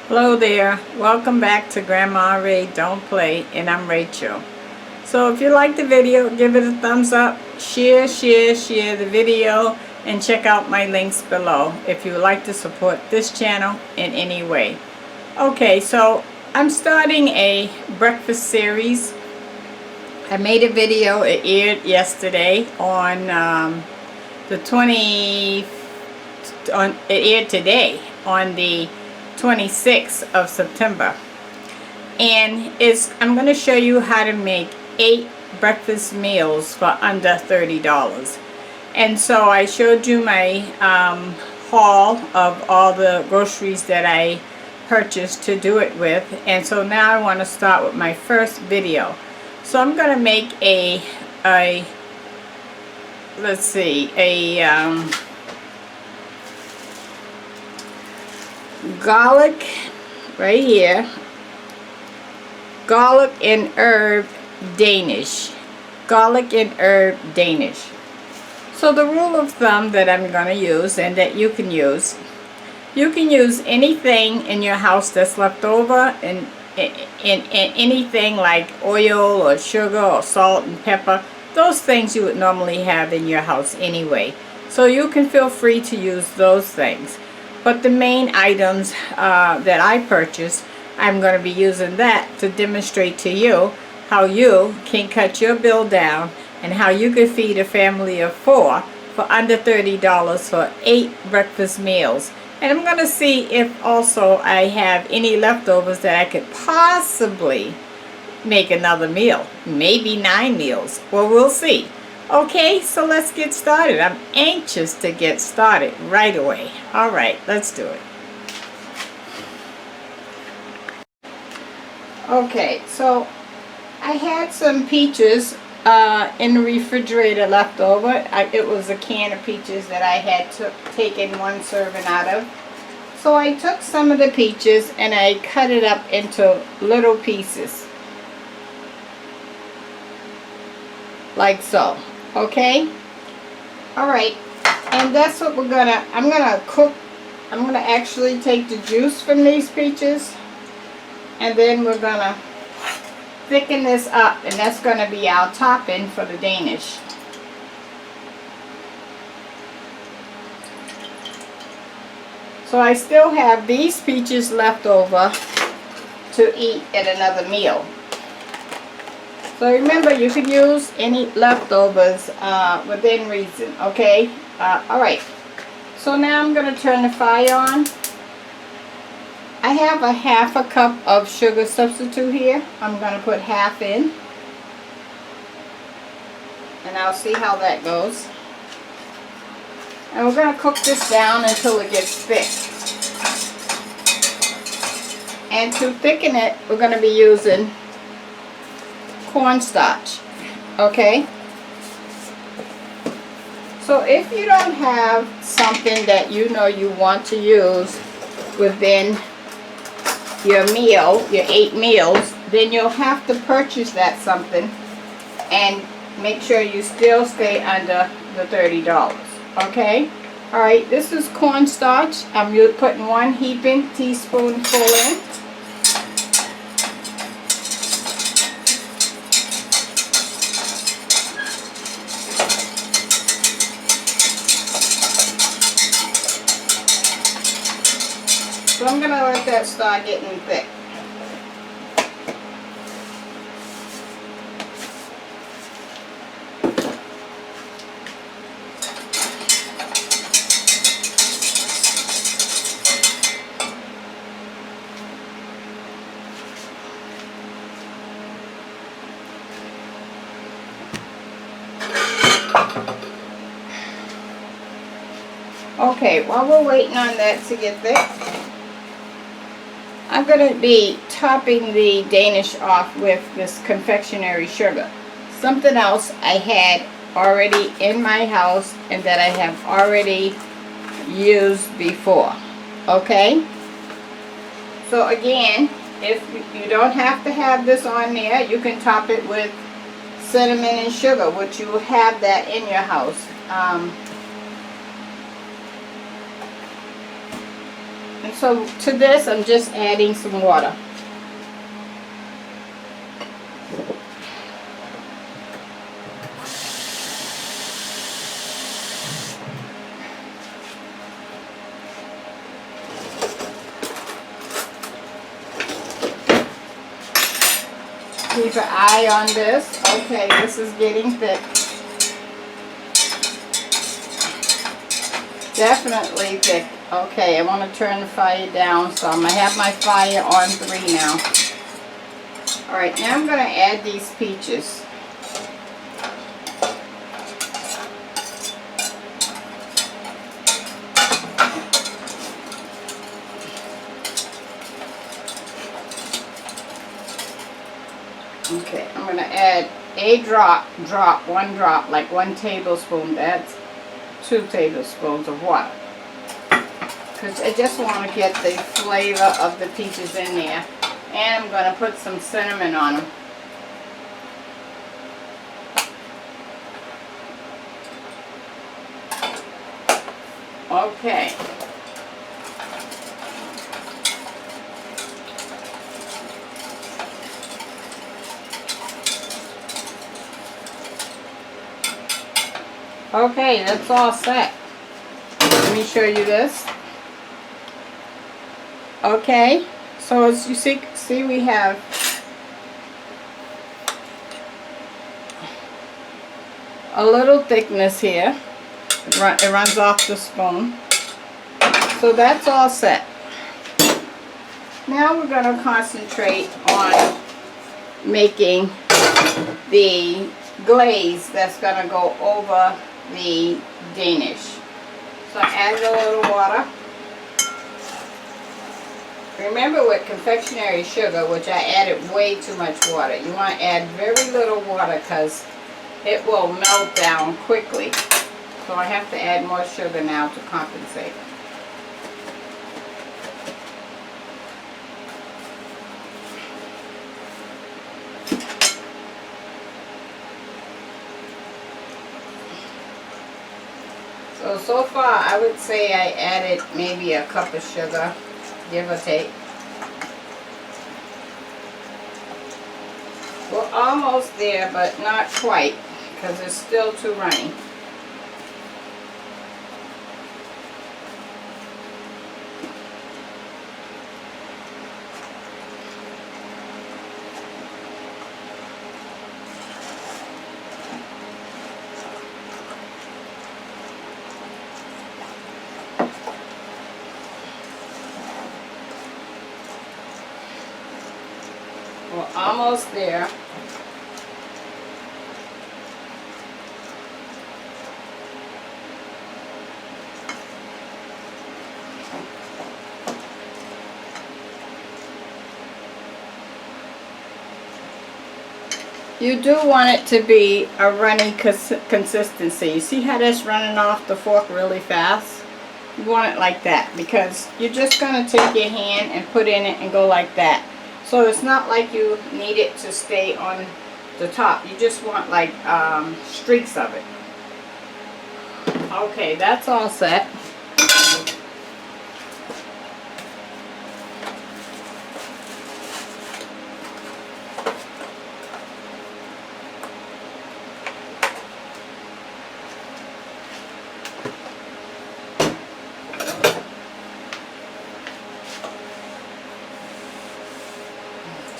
Hello there, welcome back to Grandma Ray Don't Play, and I'm Rachel. So if you like the video, give it a thumbs up, share the video, and check out my links below if you would like to support this channel in any way. Okay, so I'm starting a breakfast series. I made a video, it aired yesterday on the 20, it aired today on the 26th of September, and I'm going to show you how to make 8 breakfast meals for under $30. And so I showed you my haul of all the groceries that I purchased to do it with, and so now I want to start with my first video. So I'm going to make a garlic right here, garlic and herb Danish. Garlic and herb Danish. So the rule of thumb that I'm going to use, and that you can use anything in your house that's left over, and anything like oil or sugar or salt and pepper. Those things you would normally have in your house anyway. So you can feel free to use those things. But the main items that I purchased, I'm going to be using that to demonstrate to you how you can cut your bill down and how you can feed a family of 4 for under $30 for 8 breakfast meals. And I'm going to see if also I have any leftovers that I could possibly make another meal. Maybe 9 meals. Well, we'll see. Okay, so let's get started. I'm anxious to get started right away. Alright, let's do it. Okay, so I had some peaches in the refrigerator left over. It was a can of peaches that I had taken one serving out of. So I took some of the peaches and I cut it up into little pieces. Like so. Okay? Alright. And that's what I'm gonna cook. I'm gonna actually take the juice from these peaches, and then we're gonna thicken this up, and that's gonna be our topping for the Danish. So I still have these peaches left over to eat at another meal. So remember, you can use any leftovers within reason, okay? Alright, so now I'm going to turn the fire on. I have a half a cup of sugar substitute here. I'm going to put half in. And I'll see how that goes. And we're going to cook this down until it gets thick. And to thicken it, we're going to be using cornstarch. Okay? So if you don't have something that you know you want to use within your meal, your 8 meals, then you'll have to purchase that something and make sure you still stay under the $30. Okay? Alright, this is cornstarch. I'm putting 1 heaping teaspoonful in. So I'm going to let that start getting thick. Okay, while we're waiting on that to get thick, I'm going to be topping the Danish off with this confectionery sugar. Something else I had already in my house and that I have already used before. Okay? So again, if you don't have to have this on there, you can top it with cinnamon and sugar, which you will have that in your house. And so to this I'm just adding some water. Keep an eye on this. Okay, this is getting thick. Definitely thick. Okay, I want to turn the fire down, so I'm going to have my fire on 3 now. Alright, now I'm going to add these peaches. Okay, I'm going to add a one drop, like 1 tablespoon. That's 2 tablespoons of water. Because I just want to get the flavor of the peaches in there. And I'm going to put some cinnamon on them. Okay. Okay, that's all set. Let me show you this. Okay, so as you see we have a little thickness here. It runs off the spoon. So that's all set. Now we're going to concentrate on making the glaze that's going to go over the Danish. So I added a little water. Remember with confectionery sugar, which I added way too much water, you want to add very little water because it will melt down quickly. So I have to add more sugar now to compensate. So far I would say I added maybe a cup of sugar, give or take. We're almost there, but not quite, because it's still too runny. We're almost there. You do want it to be a runny consistency. You see how that's running off the fork really fast? You want it like that because you're just going to take your hand and put in it and go like that. So it's not like you need it to stay on the top. You just want like streaks of it. Okay, that's all set.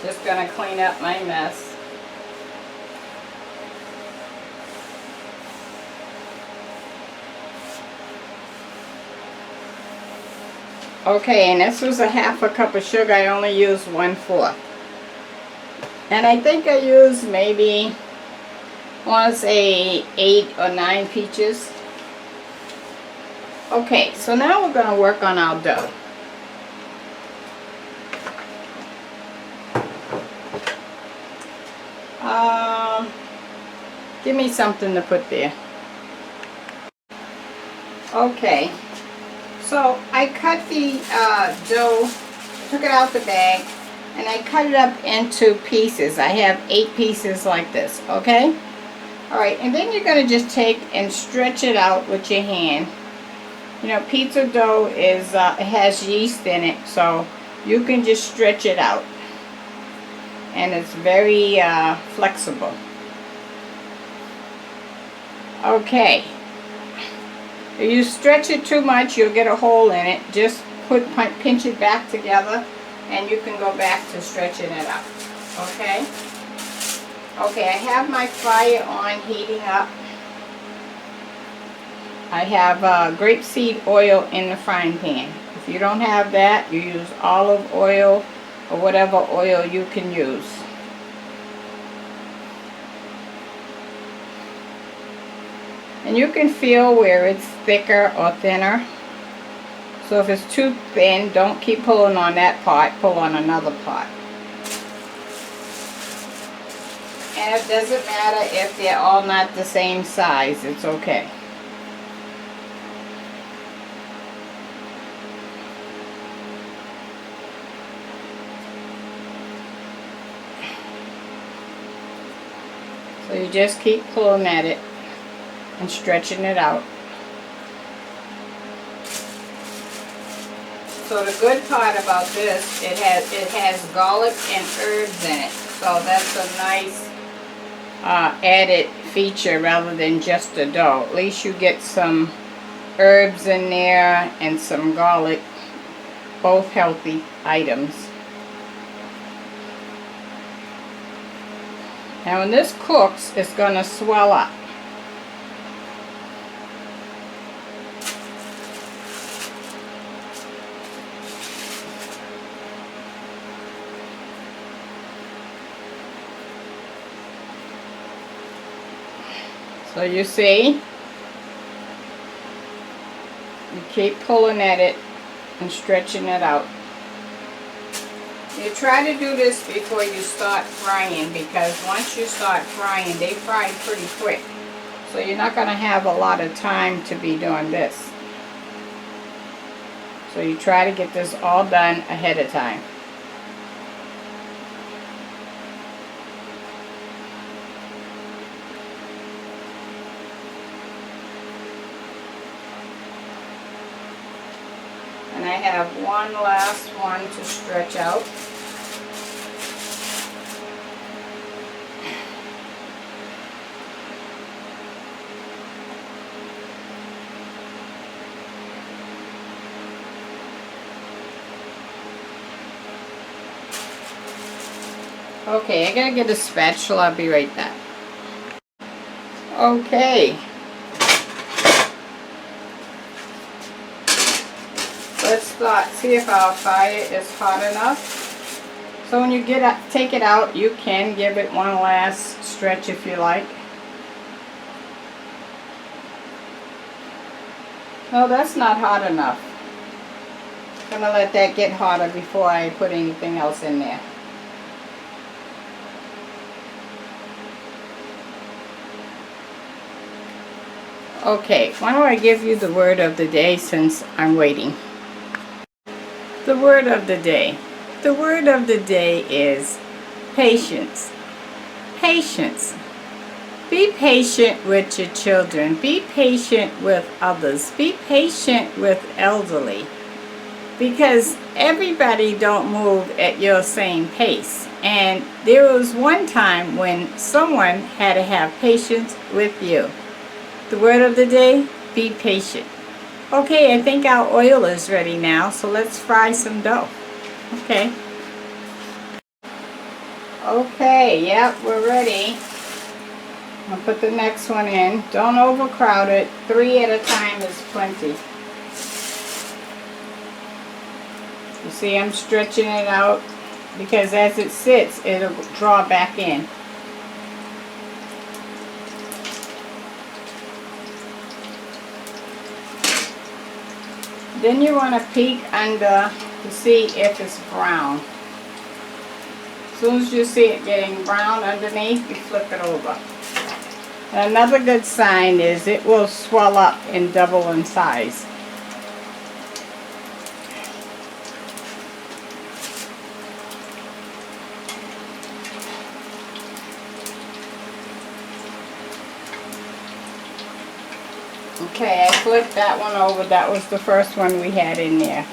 Just gonna clean up my mess. Okay, and this was a half a cup of sugar. I only used 1/4. And I think I used maybe, I want to say 8 or 9 peaches. Okay, so now we're going to work on our dough. Give me something to put there. Okay, so I cut the dough, took it out the bag, and I cut it up into pieces. I have 8 pieces like this, okay? Alright, and then you're going to just take and stretch it out with your hand. You know, pizza dough is it has yeast in it, so you can just stretch it out, and it's very flexible. Okay, if you stretch it too much, you'll get a hole in it. Just pinch it back together, and you can go back to stretching it out. Okay. Okay, I have my fryer on, heating up. I have grapeseed oil in the frying pan. If you don't have that, you use olive oil or whatever oil you can use. And you can feel where it's thicker or thinner. So if it's too thin, don't keep pulling on that part, pull on another part. And it doesn't matter if they're all not the same size, it's okay. So you just keep pulling at it and stretching it out. So the good part about this, it has garlic and herbs in it. So that's a nice added feature rather than just the dough. At least you get some herbs in there and some garlic, both healthy items. Now when this cooks, it's going to swell up. So you see, you keep pulling at it and stretching it out. You try to do this before you start frying, because once you start frying, they fry pretty quick. So you're not going to have a lot of time to be doing this. So you try to get this all done ahead of time. And I have one last one to stretch out. Okay, I gotta get a spatula, I'll be right back. Okay. Let's see if our fire is hot enough. So when you take it out, you can give it one last stretch if you like. No, that's not hot enough. I'm gonna let that get hotter before I put anything else in there. Okay, why don't I give you the word of the day since I'm waiting. The word of the day. The word of the day is patience. Patience. Be patient with your children. Be patient with others. Be patient with elderly. Because everybody don't move at your same pace. And there was one time when someone had to have patience with you. The word of the day, be patient. Okay, I think our oil is ready now, so let's fry some dough. Okay. Okay, yep, we're ready. I'll put the next one in. Don't overcrowd it. 3 at a time is plenty. You see, I'm stretching it out because as it sits, it'll draw back in. Then you want to peek under to see if it's brown. As soon as you see it getting brown underneath, you flip it over. And another good sign is it will swell up and double in size. Okay, I flipped that one over. That was the first one we had in there.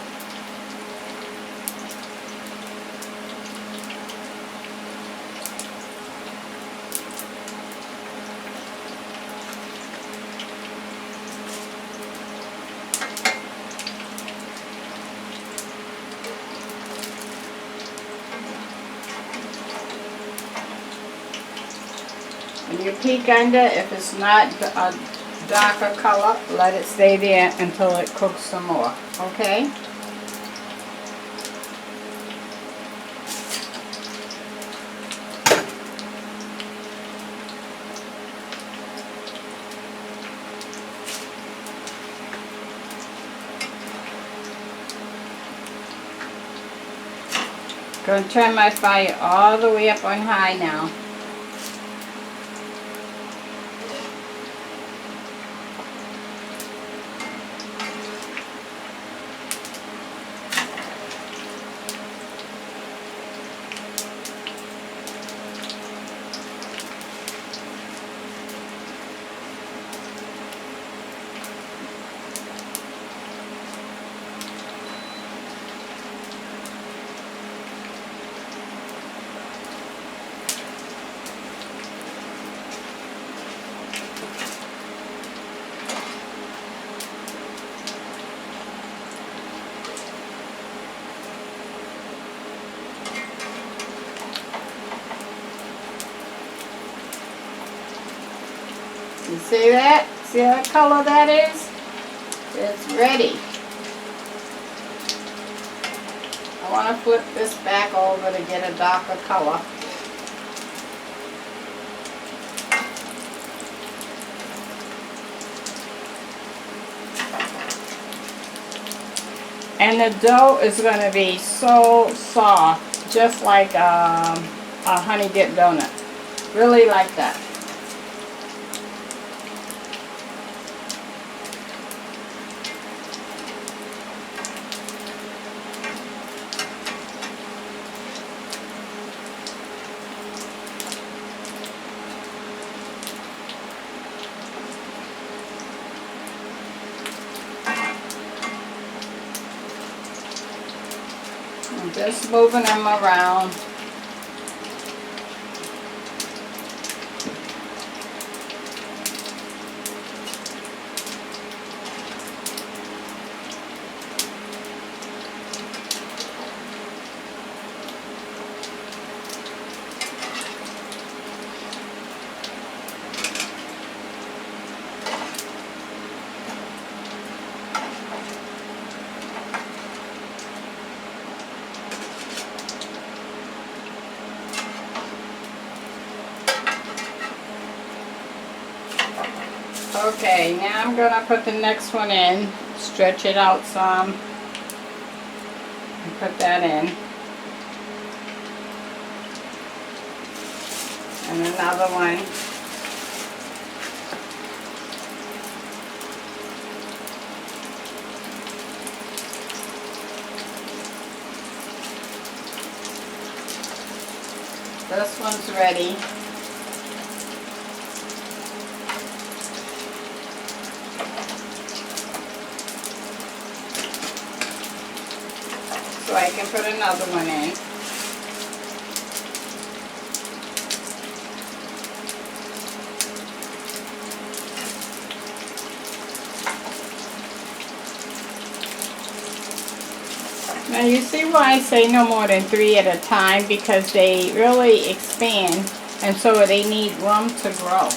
And you peek under. If it's not a darker color, let it stay there until it cooks some more. Okay? Going to turn my fire all the way up on high now. You see that? See what color that is? It's ready. I want to flip this back over to get a darker color. And the dough is going to be so soft, just like a honey dip donut. Really like that. I'm just moving them around. Okay, now I'm going to put the next one in, stretch it out some, and put that in. And another one. This one's ready. So I can put another one in. Now you see why I say no more than 3 at a time, because they really expand and so they need room to grow.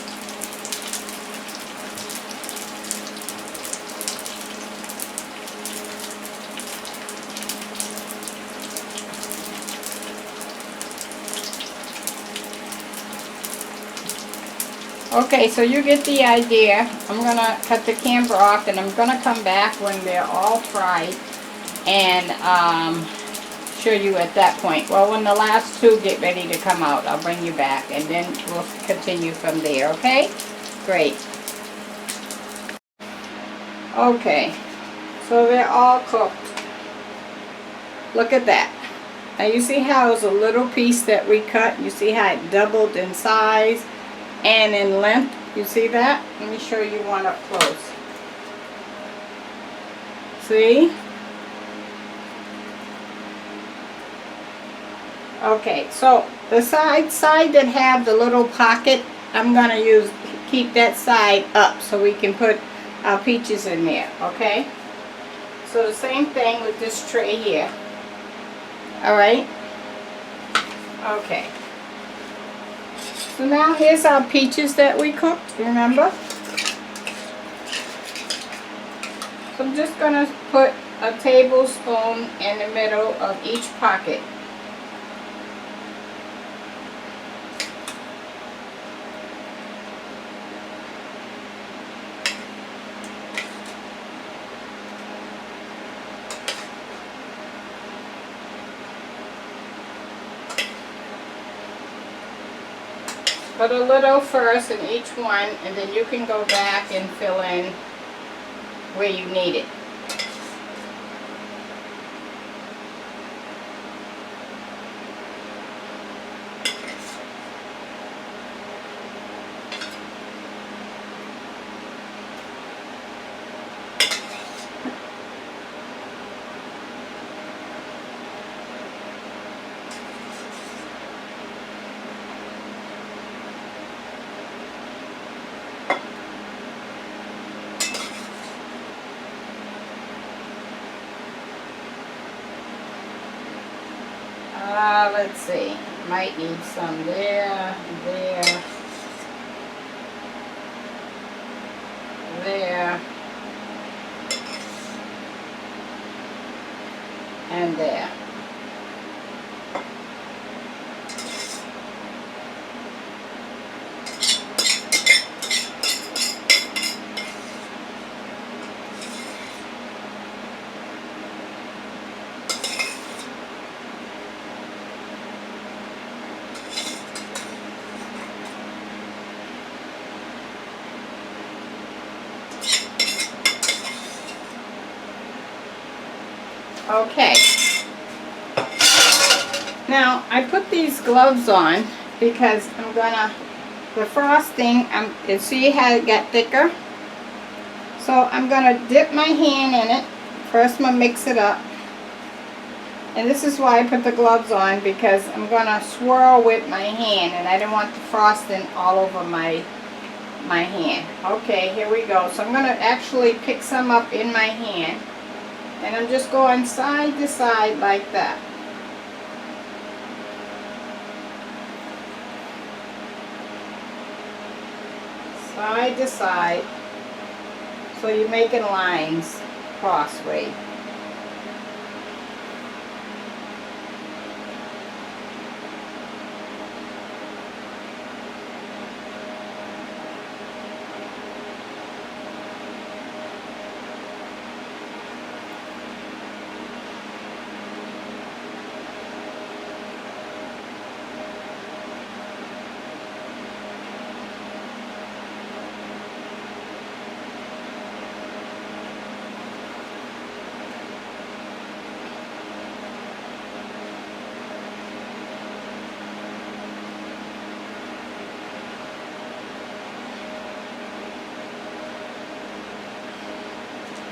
Okay, so you get the idea. I'm going to cut the camera off and I'm going to come back when they're all fried and show you at that point. Well, when the last 2 get ready to come out, I'll bring you back and then we'll continue from there, okay? Great. Okay, so they're all cooked. Look at that. Now you see how it's a little piece that we cut? You see how it doubled in size and in length? You see that? Let me show you one up close. See? Okay, so the side that have the little pocket, I'm gonna keep that side up so we can put our peaches in there, okay? So the same thing with this tray here. Alright? Okay. So now here's our peaches that we cooked, remember? So I'm just gonna put a tablespoon in the middle of each pocket. Put a little first in each one, and then you can go back and fill in where you need it. Let's see, might need some there, there, there, and there. Okay, now I put these gloves on because I'm gonna, the frosting, see how it got thicker? So I'm gonna dip my hand in it. First I'm gonna mix it up. And this is why I put the gloves on, because I'm gonna swirl with my hand and I don't want the frosting all over my hand. Okay, here we go. So I'm gonna actually pick some up in my hand. And I'm just going side to side like that. Side to side. So you're making lines crossway.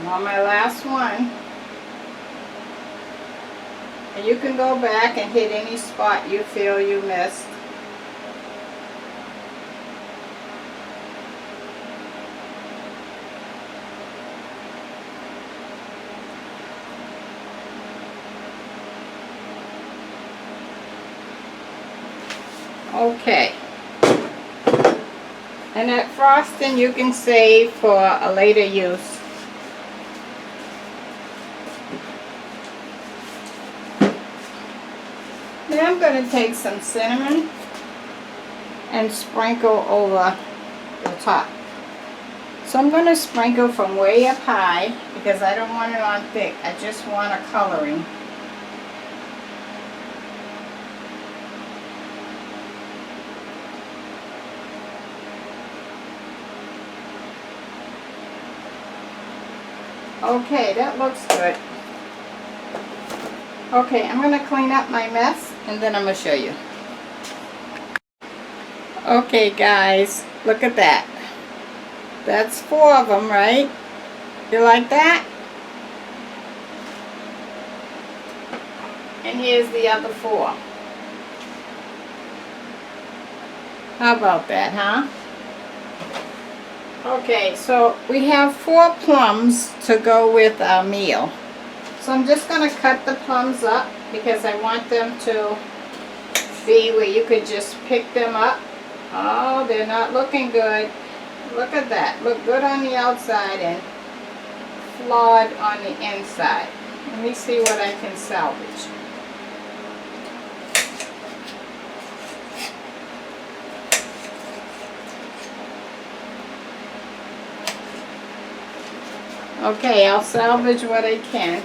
On my last one, and you can go back and hit any spot you feel you missed. Okay, and that frosting you can save for a later use. Then I'm going to take some cinnamon and sprinkle over the top. So I'm going to sprinkle from way up high because I don't want it on thick. I just want a coloring. Okay, that looks good. Okay, I'm going to clean up my mess and then I'm going to show you. Okay guys, look at that. That's 4 of them, right? You like that? And here's the other 4. How about that, huh? Okay, so we have 4 plums to go with our meal. So I'm just going to cut the plums up because I want them to be where you could just pick them up. Oh, they're not looking good. Look at that. Look good on the outside and flawed on the inside. Let me see what I can salvage. Okay, I'll salvage what I can.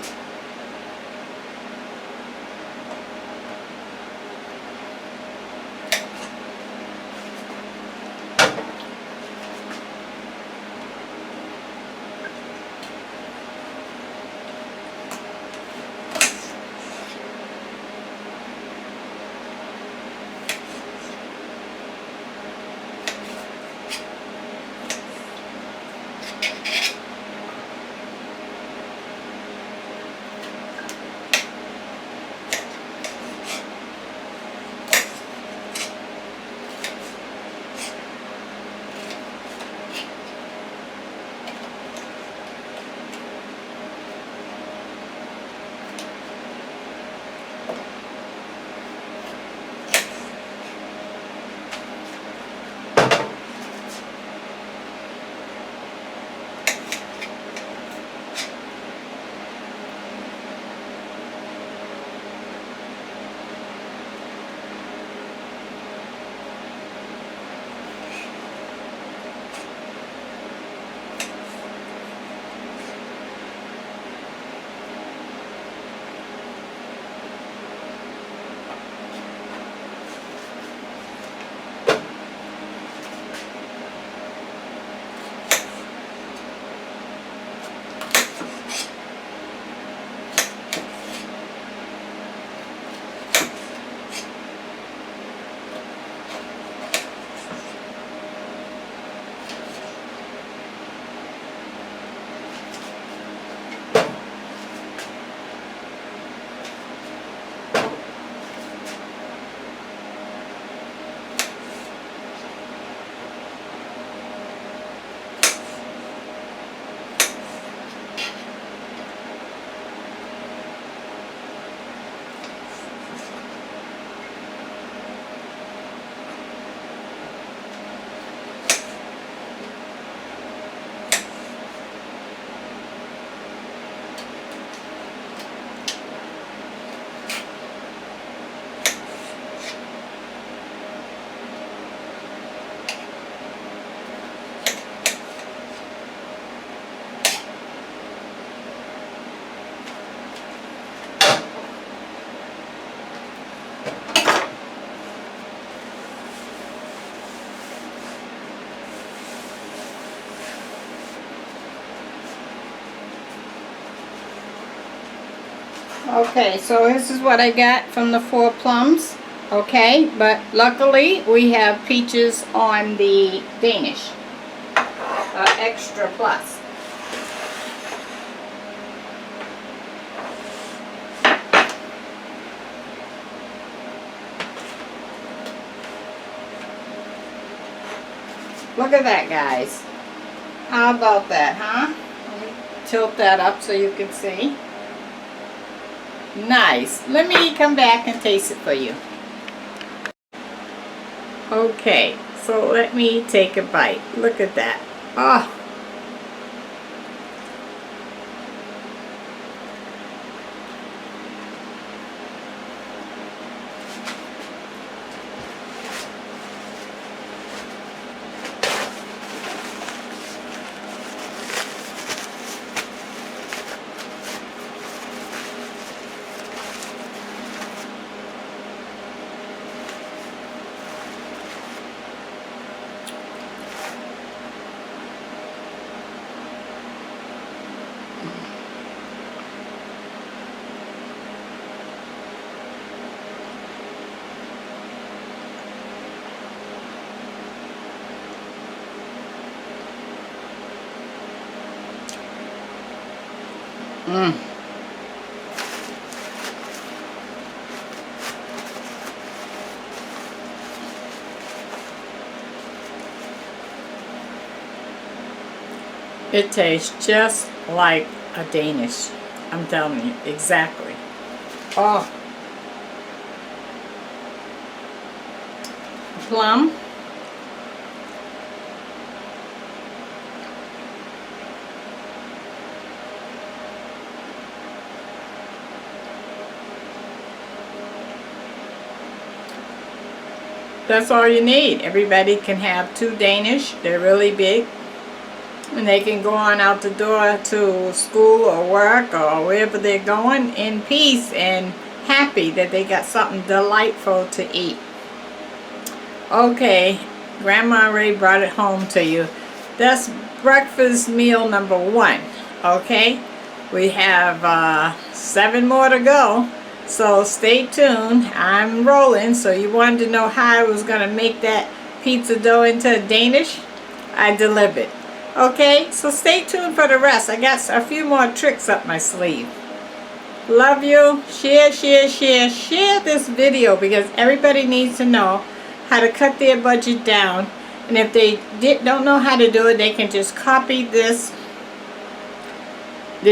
Okay, so this is what I got from the 4 plums. Okay, but luckily we have peaches on the Danish. Extra plus. Look at that, guys. How about that, huh? Let me tilt that up so you can see. Nice. Let me come back and taste it for you. Okay, so let me take a bite. Look at that. Oh. It tastes just like a Danish. I'm telling you, exactly. Oh. Plum. That's all you need. Everybody can have 2 Danish. They're really big. And they can go on out the door to school or work or wherever they're going in peace and happy that they got something delightful to eat. Okay, Grandma Ray brought it home to you. That's breakfast meal number 1. Okay, we have 7 more to go. So stay tuned. I'm rolling. So you wanted to know how I was going to make that pizza dough into a Danish? I delivered. Okay, so stay tuned for the rest. I got a few more tricks up my sleeve. Love you. Share, share, share, share this video because everybody needs to know how to cut their budget down. And if they don't know how to do it, they can just copy the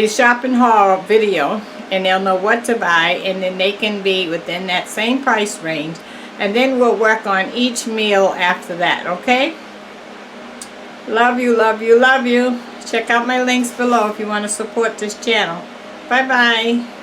shopping haul video and they'll know what to buy, and then they can be within that same price range, and then we'll work on each meal after that. Okay, love you, love you, love you. Check out my links below if you want to support this channel. Bye bye.